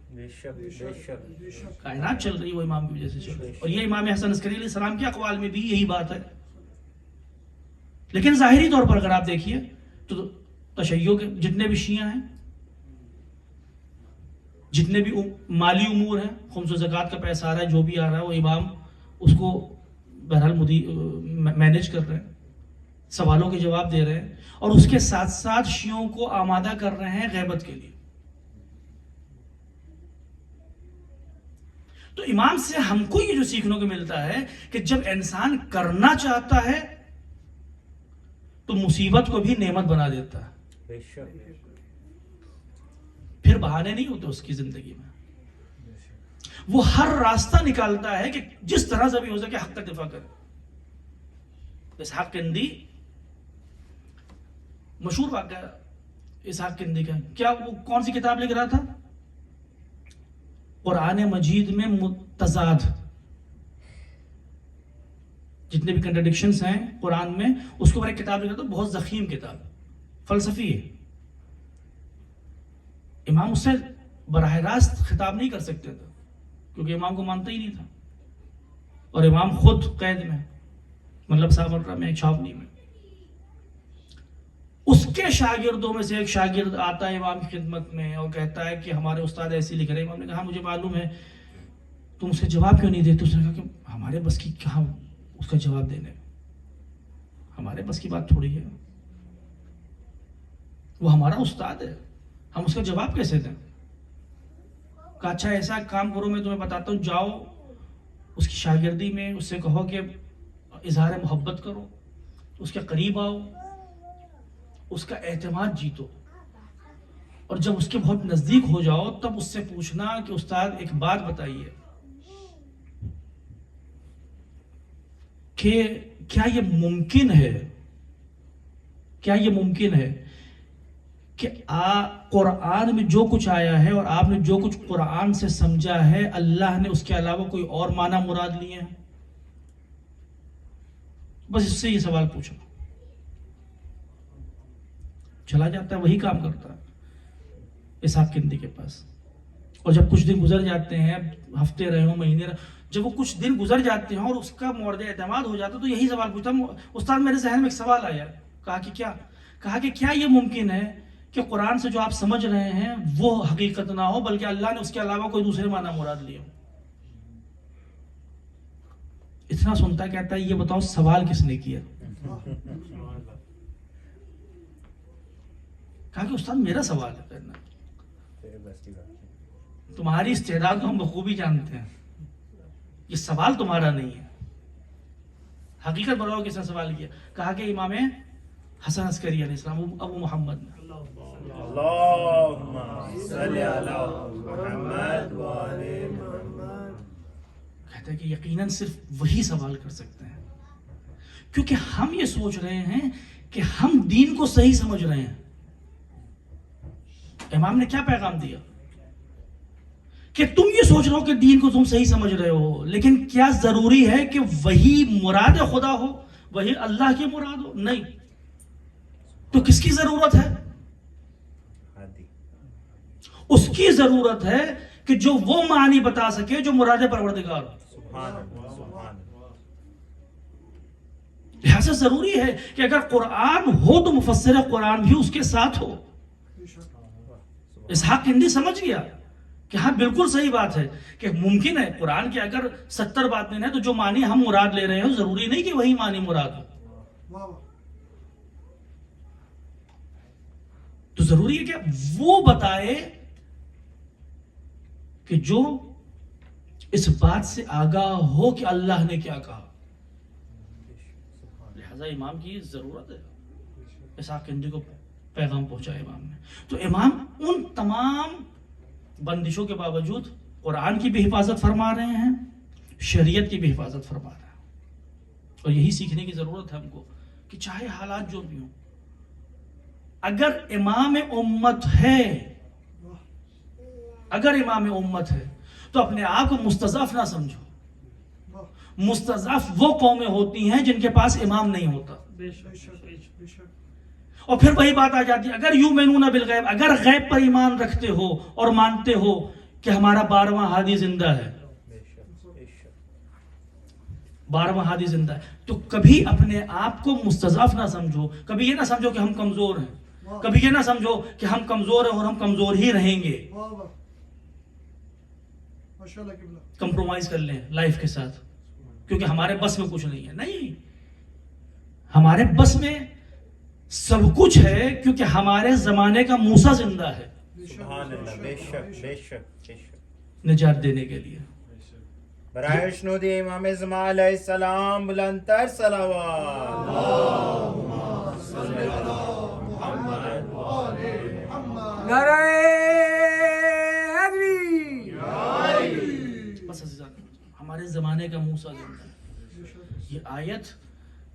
کائنات چل رہی ہے وہ امام کی وجہ سے چل رہی ہے. اور یہ امام حسن عسکری علیہ السلام کے اقوال میں بھی یہی بات ہے. لیکن ظاہری طور پر اگر آپ دیکھیے تو تشیع کے جتنے بھی شیعہ ہیں, جتنے بھی مالی امور ہیں, خمس و زکوٰۃ کا پیسہ آ رہا ہے, جو بھی آ رہا ہے وہ امام اس کو بہرحال مینیج کر رہے ہیں, سوالوں کے جواب دے رہے ہیں, اور اس کے ساتھ ساتھ شیعوں کو آمادہ کر رہے ہیں غیبت کے لیے. تو امام سے ہم کو یہ جو سیکھنے کو ملتا ہے کہ جب انسان کرنا چاہتا ہے تو مصیبت کو بھی نعمت بنا دیتا ہے. پھر بہانے نہیں ہوتے اس کی زندگی میں. وہ ہر راستہ نکالتا ہے کہ جس طرح سے بھی ہو سکے حق کا دفاع کرے. اسحاق کندی, مشہور واقعہ اسحاق کندی کا, کیا وہ کون سی کتاب لکھ رہا تھا؟ قرآن مجید میں تضاد, جتنے بھی کنٹرڈکشنز ہیں قرآن میں, اس کے اوپر ایک کتاب لکھ رہا تھا, بہت ضخیم کتاب, فلسفی ہے. امام اس سے براہ راست خطاب نہیں کر سکتے تھے کیونکہ امام کو مانتا ہی نہیں تھا, اور امام خود قید میں, مطلب سامرا میں, ایک چھاونی میں. اس کے شاگردوں میں سے ایک شاگرد آتا ہے امام کی خدمت میں اور کہتا ہے کہ ہمارے استاد ایسے لکھ رہے ہیں. امام نے کہا مجھے معلوم ہے, تم اس کا جواب کیوں نہیں دیتے؟ اس نے کہا کہ ہمارے بس کی کہاں اس کا جواب دینے, ہمارے بس کی بات تھوڑی ہے, وہ ہمارا استاد ہے, ہم اس کا جواب کیسے دیں؟ کہا اچھا ایسا کام کرو, میں تمہیں بتاتا ہوں, جاؤ اس کی شاگردی میں اس سے کہو کہ اظہار محبت کرو, اس کے قریب آؤ, اس کا اعتماد جیتو, اور جب اس کے بہت نزدیک ہو جاؤ تب اس سے پوچھنا کہ استاد ایک بات بتائیے کہ کیا یہ ممکن ہے کہ قرآن میں جو کچھ آیا ہے اور آپ نے جو کچھ قرآن سے سمجھا ہے, اللہ نے اس کے علاوہ کوئی اور معنی مراد لیے ہیں؟ بس اس سے یہ سوال پوچھو. چلا جاتا ہے, وہی کام کرتا ہے اسحاق کندی کے پاس. اور جب کچھ دن گزر جاتے ہیں, ہفتے رہے ہوں, مہینے رہے, جب وہ کچھ دن گزر جاتے ہیں اور اس کا مورد اعتماد ہو جاتا ہے تو یہی سوال پوچھتا, استاد میرے ذہن میں ایک سوال آیا. کہا کہ کیا یہ ممکن ہے کہ قرآن سے جو آپ سمجھ رہے ہیں وہ حقیقت نہ ہو بلکہ اللہ نے اس کے علاوہ کوئی دوسرے معنی مراد لیے ہو؟ اتنا سنتا کہتا ہے یہ بتاؤ سوال کس نے کیا؟ کہا کہ استاد میرا سوال ہے کرنا, تمہاری استعداد کو ہم بخوبی جانتے ہیں, یہ سوال تمہارا نہیں ہے, حقیقت بتاؤ کس نے سوال کیا؟ کہا کہ امام حسن عسکری علیہ السلام, ابو محمد نے. اللہم صلی علی محمد و آل محمد. کہتا ہے کہ یقیناً صرف وہی سوال کر سکتے ہیں, کیونکہ ہم یہ سوچ رہے ہیں کہ ہم دین کو صحیح سمجھ رہے ہیں. امام نے کیا پیغام دیا کہ تم یہ سوچ رہے ہو کہ دین کو تم صحیح سمجھ رہے ہو، لیکن کیا ضروری ہے کہ وہی مراد خدا ہو، وہی اللہ کی مراد ہو؟ نہیں. تو کس کی ضرورت ہے؟ اس کی ضرورت ہے کہ جو وہ معنی بتا سکے جو مراد پروردگار ہو. لہذا ضروری ہے کہ اگر قرآن ہو تو مفسر قرآن بھی اس کے ساتھ ہو. اسحاق ہندی سمجھ گیا کہ ہاں بالکل صحیح بات ہے کہ ممکن ہے قرآن کے اگر 70 باتیں ہیں تو جو معنی ہم مراد لے رہے ہیں ضروری نہیں کہ وہی معنی مراد ہو. تو ضروری ہے کہ وہ بتائے کہ جو اس بات سے آگاہ ہو کہ اللہ نے کیا کہا. لہذا امام کی ضرورت ہے اسحاق ہندی کو پیغام پہنچایا امام نے. تو امام ان تمام بندشوں کے باوجود قرآن کی بھی حفاظت فرما رہے ہیں، شریعت کی بھی حفاظت فرما رہے ہیں. اور یہی سیکھنے کی ضرورت ہے ہم کو کہ چاہے حالات جو بھی ہوں، اگر امام امت ہے، اگر امام امت ہے تو اپنے آپ کو مستضعف نہ سمجھو. مستضعف وہ قومیں ہوتی ہیں جن کے پاس امام نہیں ہوتا. اور پھر وہی بات آ جاتی ہے، اگر یؤمنون بالغیب، اگر غیب پر ایمان رکھتے ہو اور مانتے ہو کہ ہمارا 12واں ہادی زندہ ہے، 12واں ہادی زندہ ہے، تو کبھی اپنے آپ کو مستضعف نہ سمجھو. کبھی یہ نہ سمجھو کہ ہم کمزور ہیں، کبھی یہ نہ سمجھو کہ ہم کمزور ہیں اور ہم کمزور ہی رہیں گے. کمپرومائز کر لیں لائف کے ساتھ کیونکہ ہمارے بس میں کچھ نہیں ہے. نہیں، ہمارے بس میں سب کچھ ہے کیونکہ ہمارے زمانے کا موسیٰ زندہ ہے نجات دینے کے لیے. برائے شنود امام زمان علیہ السلام بلند تر صلوات. نعرہ حیدری. بس عزیزان، ہمارے زمانے کا موسیٰ زندہ ہے. یہ آیت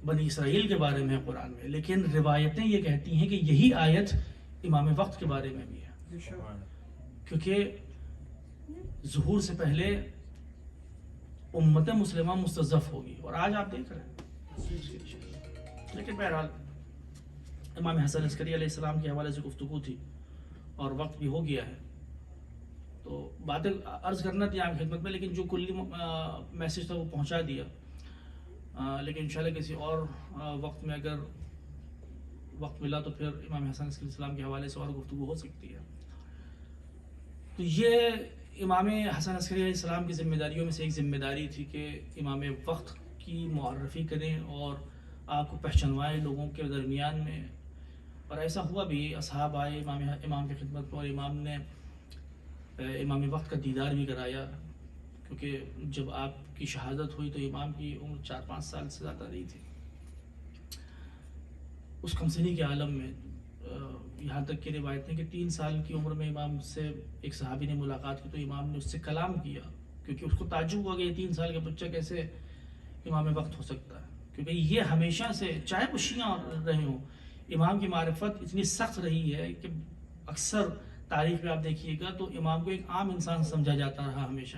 بنی اسرائیل کے بارے میں ہے قرآن میں، لیکن روایتیں یہ کہتی ہیں کہ یہی آیت امام وقت کے بارے میں بھی ہے، کیونکہ ظہور سے پہلے امت مسلمہ مستضعف ہوگی اور آج آپ دیکھ رہے ہیں. لیکن بہرحال امام حسن عسکری علیہ السلام کے حوالے سے گفتگو تھی اور وقت بھی ہو گیا ہے، تو باتیں عرض کرنا تھی آپ کی خدمت میں، لیکن جو کلی میسج تھا وہ پہنچا دیا. لیکن انشاءاللہ کسی اور وقت میں اگر وقت ملا تو پھر امام حسن علیہ السلام کے حوالے سے اور گفتگو ہو سکتی ہے. تو یہ امام حسن عسکری علیہ السلام کی ذمہ داریوں میں سے ایک ذمہ داری تھی کہ امام وقت کی معرفی کریں اور آپ کو پہچانوائیں لوگوں کے درمیان میں. اور ایسا ہوا بھی، اصحاب آئے امام کی خدمت میں اور امام نے امام وقت کا دیدار بھی کرایا، کیونکہ جب آپ کی شہادت ہوئی تو امام کی عمر 4-5 سال سے زیادہ رہی تھی. اس کمسنی کے عالم میں یہاں تک کہ روایت ہے کہ 3 سال کی عمر میں امام سے ایک صحابی نے ملاقات کی تو امام نے اس سے کلام کیا، کیونکہ اس کو تعجب ہوا کہ یہ 3 سال کا بچہ کیسے امام وقت ہو سکتا ہے. کیونکہ یہ ہمیشہ سے، چاہے وہ شیعہ رہے ہوں، امام کی معرفت اتنی سخت رہی ہے کہ اکثر تاریخ میں آپ دیکھیے گا تو امام کو ایک عام انسان سمجھا جاتا رہا ہمیشہ.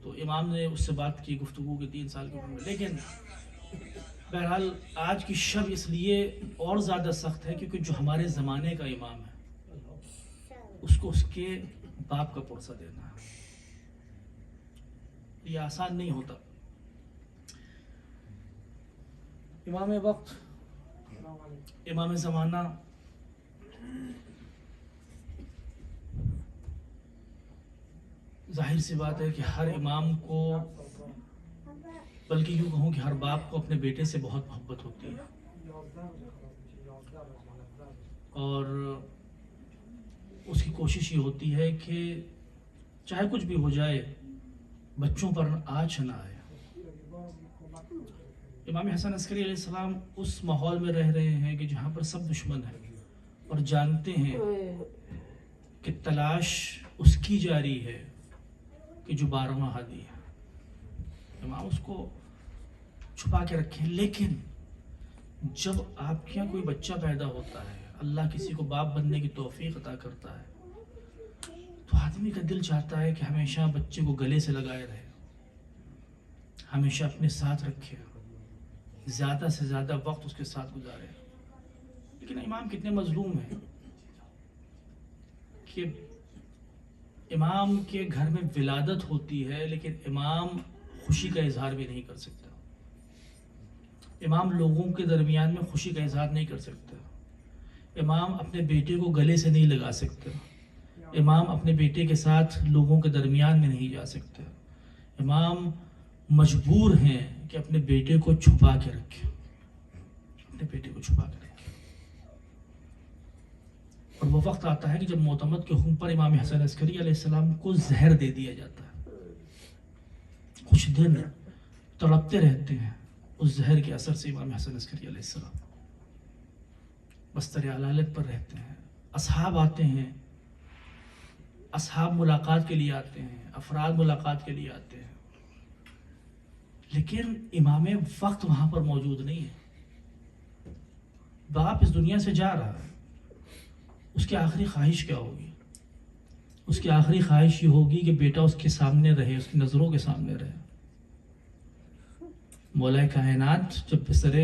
تو امام نے اس سے بات کی گفتگو کی 3 سال کی عمر میں. لیکن بہرحال آج کی شب اس لیے اور زیادہ سخت ہے کیونکہ جو ہمارے زمانے کا امام ہے اس کو اس کے باپ کا پرسہ دینا ہے، یہ آسان نہیں ہوتا. امام وقت، امام زمانہ ظاہر سی بات ہے کہ ہر امام کو، بلکہ یوں کہوں کہ ہر باپ کو اپنے بیٹے سے بہت محبت ہوتی ہے اور اس کی کوشش یہ ہوتی ہے کہ چاہے کچھ بھی ہو جائے بچوں پر آنچ نہ آئے. امام حسن عسکری علیہ السلام اس ماحول میں رہ رہے ہیں کہ جہاں پر سب دشمن ہیں اور جانتے ہیں کہ تلاش اس کی جاری ہے کہ جو 12واں ہادی ہے. امام اس کو چھپا کے رکھیں. لیکن جب آپ کے یہاں کوئی بچہ پیدا ہوتا ہے، اللہ کسی کو باپ بننے کی توفیق عطا کرتا ہے، تو آدمی کا دل چاہتا ہے کہ ہمیشہ بچے کو گلے سے لگائے رہے، ہمیشہ اپنے ساتھ رکھے، زیادہ سے زیادہ وقت اس کے ساتھ گزارے. لیکن امام کتنے مظلوم ہیں کہ امام کے گھر میں ولادت ہوتی ہے لیکن امام خوشی کا اظہار بھی نہیں کر سکتا. امام لوگوں کے درمیان میں خوشی کا اظہار نہیں کر سکتا. امام اپنے بیٹے کو گلے سے نہیں لگا سکتا. امام اپنے بیٹے کے ساتھ لوگوں کے درمیان میں نہیں جا سکتا. امام مجبور ہیں کہ اپنے بیٹے کو چھپا کے رکھیں، اپنے بیٹے کو چھپا کے رکھیں. اور وہ وقت آتا ہے کہ جب معتمد کے حکم پر امام حسن عسکری علیہ السلام کو زہر دے دیا جاتا ہے. کچھ دن تڑپتے رہتے ہیں اس زہر کے اثر سے. امام حسن عسکری علیہ السلام بستر علالت پر رہتے ہیں. اصحاب آتے ہیں، اصحاب ملاقات کے لیے آتے ہیں، افراد ملاقات کے لیے آتے ہیں، لیکن امام وقت وہاں پر موجود نہیں ہے. باپ اس دنیا سے جا رہا ہے، اس کی آخری خواہش کیا ہوگی؟ اس کی آخری خواہش یہ ہوگی کہ بیٹا اس کے سامنے رہے، اس کی نظروں کے سامنے رہے. مولا کائنات جب بستر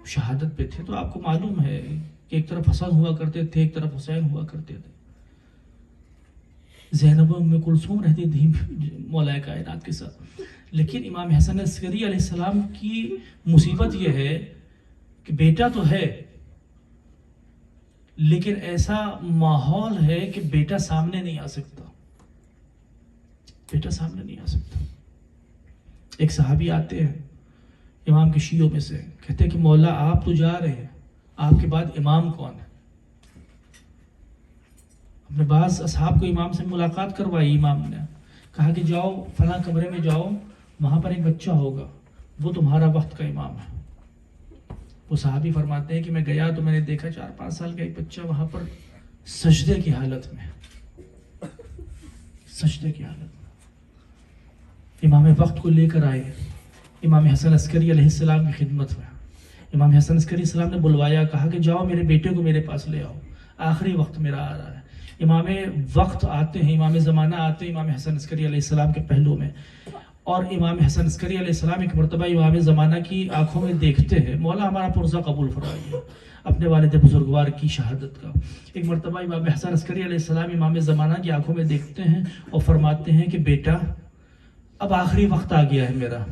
شہادت پہ تھے تو آپ کو معلوم ہے کہ ایک طرف حسن ہوا کرتے تھے، ایک طرف حسین ہوا کرتے تھے. زینب ام کلثوم رہتی تھی مولا کائنات کے ساتھ. لیکن امام حسن عسکری علیہ السلام کی مصیبت یہ ہے کہ بیٹا تو ہے لیکن ایسا ماحول ہے کہ بیٹا سامنے نہیں آ سکتا. بیٹا سامنے نہیں آ سکتا. ایک صحابی آتے ہیں امام کے شیعوں میں سے، کہتے ہیں کہ مولا آپ تو جا رہے ہیں، آپ کے بعد امام کون ہے؟ اپنے بعض اصحاب کو امام سے ملاقات کروائی. امام نے کہا کہ جاؤ فلاں کمرے میں جاؤ، وہاں پر ایک بچہ ہوگا، وہ تمہارا وقت کا امام ہے. وہ صحابی فرماتے ہیں کہ میں گیا تو میں نے دیکھا 4-5 سال کا ایک بچہ وہاں پر سجدے کی حالت میں، سجدے کی حالت میں. امام وقت کو لے کر آئے امام حسن عسکری علیہ السلام کی خدمت میں. امام حسن عسکری علیہ السلام نے بلوایا، کہا کہ جاؤ میرے بیٹے کو میرے پاس لے آؤ، آخری وقت میرا آ رہا ہے. امام وقت آتے ہیں، امام زمانہ آتے ہیں امام حسن عسکری علیہ السلام کے پہلو میں. اور امام حسن عسکری علیہ السلام ایک مرتبہ امام زمانہ کی آنکھوں میں دیکھتے ہیں، مولا ہمارا پرزہ قبول فرمائیے اپنے والد بزرگوار کی شہادت کا. ایک مرتبہ امام حسن عسکری علیہ السلام امام زمانہ کی آنکھوں میں دیکھتے ہیں اور فرماتے ہیں کہ بیٹا اب آخری وقت آ گیا ہے میرا،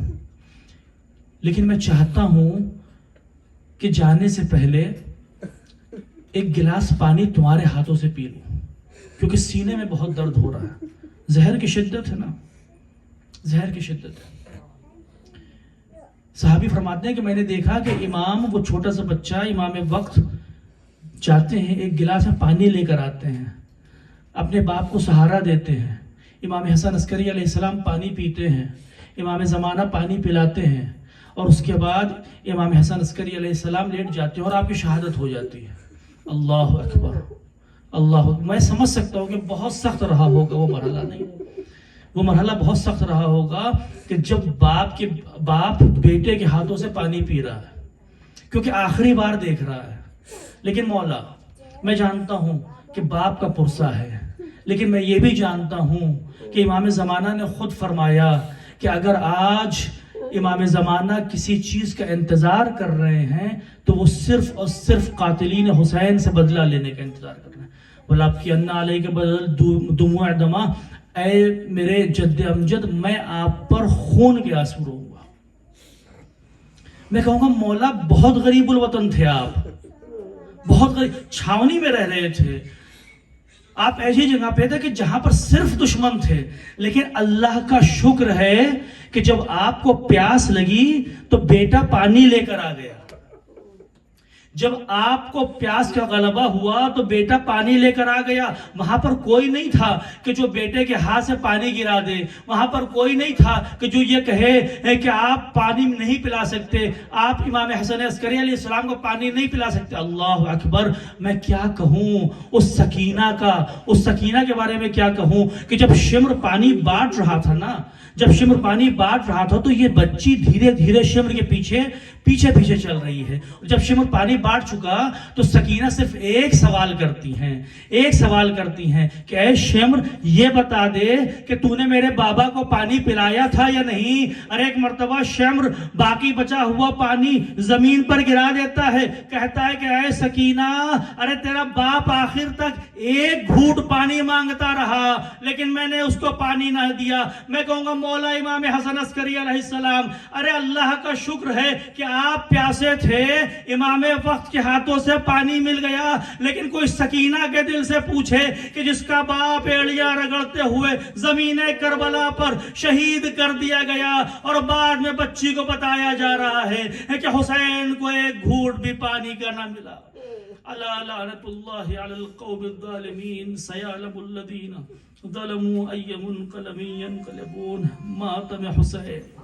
لیکن میں چاہتا ہوں کہ جانے سے پہلے ایک گلاس پانی تمہارے ہاتھوں سے پی لوں، کیونکہ سینے میں بہت درد ہو رہا ہے. زہر کی شدت ہے نا، زہر کی شدت ہے. صحابی فرماتے ہیں کہ میں نے دیکھا کہ امام وہ چھوٹا سا بچہ امام وقت چاہتے ہیں ایک گلاس میں پانی لے کر آتے ہیں، اپنے باپ کو سہارا دیتے ہیں. امام حسن عسکری علیہ السلام پانی پیتے ہیں، امام زمانہ پانی پلاتے ہیں، اور اس کے بعد امام حسن عسکری علیہ السلام لیٹ جاتے ہیں اور آپ کی شہادت ہو جاتی ہے. اللہ اکبر، اللہ اکبر. میں سمجھ سکتا ہوں کہ بہت سخت رہا ہوگا وہ مرحلہ، نہیں وہ مرحلہ بہت سخت رہا ہوگا کہ جب باپ بیٹے کے ہاتھوں سے پانی پی رہا ہے کیونکہ آخری بار دیکھ رہا ہے. لیکن مولا میں جانتا ہوں کہ باپ کا پرسہ ہے، لیکن میں یہ بھی جانتا ہوں کہ امام زمانہ نے خود فرمایا کہ اگر آج امام زمانہ کسی چیز کا انتظار کر رہے ہیں تو وہ صرف اور صرف قاتلین حسین سے بدلہ لینے کا انتظار کر رہے ہیں. وَلَابْكِيَنَّ عَلَيْكَ بَدَلْ دُمُوعِ دَمَا، اے میرے جد امجد میں آپ پر خون کے آنسو رہوں گا. میں کہوں گا مولا بہت غریب الوطن تھے آپ، بہت غریب، چھاونی میں رہ رہے تھے آپ، ایسی جگہ پہ تھے کہ جہاں پر صرف دشمن تھے. لیکن اللہ کا شکر ہے کہ جب آپ کو پیاس لگی تو بیٹا پانی لے کر آ گیا. جب آپ کو پیاس کا غلبہ ہوا تو بیٹا پانی لے کر آ گیا. وہاں پر کوئی نہیں تھا کہ جو بیٹے کے ہاتھ سے پانی گرا دے، وہاں پر کوئی نہیں تھا کہ جو یہ کہے کہ آپ پانی نہیں پلا سکتے، آپ امام حسن عسکری علیہ السلام کو پانی نہیں پلا سکتے. اللہ اکبر. میں کیا کہوں اس سکینہ کا، اس سکینہ کے بارے میں کیا کہوں کہ جب شمر پانی بانٹ رہا تھا نا، جب شمر پانی بانٹ رہا تھا تو یہ بچی دھیرے دھیرے شمر کے پیچھے پیچھے چل رہی ہے. جب شمر پانی بانٹ چکا تو سکینہ صرف ایک سوال کرتی ہیں کہ اے شمر یہ بتا دے کہ تو نے میرے بابا کو پانی پلایا تھا یا نہیں. اور ایک مرتبہ شمر باقی بچا ہوا پانی زمین پر گرا دیتا ہے, کہتا ہے کہ اے سکینہ, ارے تیرا باپ آخر تک ایک گھونٹ پانی مانگتا رہا لیکن میں نے اس کو پانی نہ دیا. میں کہوں گا مولا امام حسن عسکری علیہ السلام, ارے اللہ کا شکر ہے کہ آپ پیاسے تھے, امام وقت کے ہاتھوں سے پانی مل گیا. لیکن کوئی سکینہ کے دل سے پوچھے کہ جس کا باپ ایڑیاں رگڑتے ہوئے زمین کربلا پر شہید کر دیا گیا اور بعد میں بچی کو بتایا جا رہا ہے کہ حسین کو ایک گھونٹ بھی پانی کا نہ ملا. الا لعنت اللہ علی القوم الظالمین سیعلم الذین ظلموا ای منقلب ینقلبون. ماتم حسین.